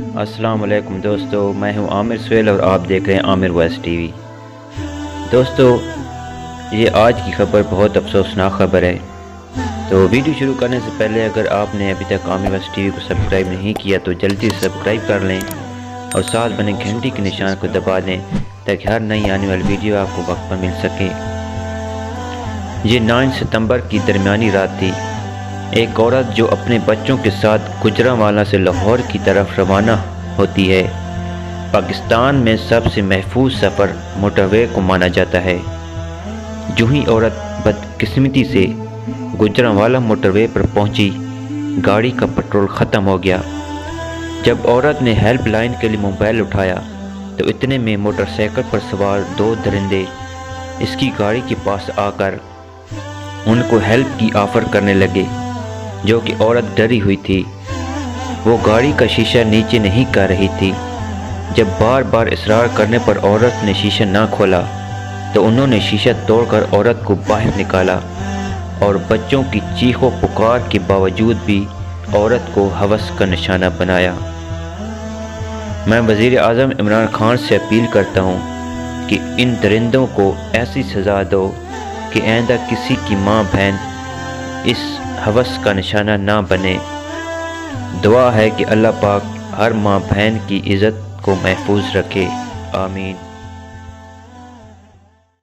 السلام علیکم دوستو، میں ہوں عامر سہیل اور آپ دیکھ رہے ہیں عامر وائس ٹی وی۔ دوستو، یہ آج کی خبر بہت افسوسناک خبر ہے۔ تو ویڈیو شروع کرنے سے پہلے اگر آپ نے ابھی تک عامر وائس ٹی وی کو سبسکرائب نہیں کیا تو جلدی سبسکرائب کر لیں اور ساتھ بنے گھنٹی کے نشان کو دبا دیں تاکہ ہر نئی آنے والی ویڈیو آپ کو وقت پر مل سکے۔ یہ 9 ستمبر کی درمیانی رات تھی۔ ایک عورت جو اپنے بچوں کے ساتھ گوجرانوالہ سے لاہور کی طرف روانہ ہوتی ہے۔ پاکستان میں سب سے محفوظ سفر موٹر وے کو مانا جاتا ہے۔ جو ہی عورت بدقسمتی سے گوجرانوالہ موٹر وے پر پہنچی، گاڑی کا پٹرول ختم ہو گیا۔ جب عورت نے ہیلپ لائن کے لیے موبائل اٹھایا تو اتنے میں موٹر سائیکل پر سوار 2 درندے اس کی گاڑی کے پاس آ کر ان کو ہیلپ کی آفر کرنے لگے، جو کہ عورت ڈری ہوئی تھی۔ وہ گاڑی کا شیشہ نیچے نہیں کر رہی تھی۔ جب بار بار اصرار کرنے پر عورت نے شیشہ نہ کھولا تو انہوں نے شیشہ توڑ کر عورت کو باہر نکالا اور بچوں کی چیخ و پکار کے باوجود بھی عورت کو حوث کا نشانہ بنایا۔ میں وزیر اعظم عمران خان سے اپیل کرتا ہوں کہ ان درندوں کو ایسی سزا دو کہ آئندہ کسی کی ماں بہن اس حوث کا نشانہ نہ بنے۔ دعا ہے کہ اللہ پاک ہر ماں بہن کی عزت کو محفوظ رکھے، آمین۔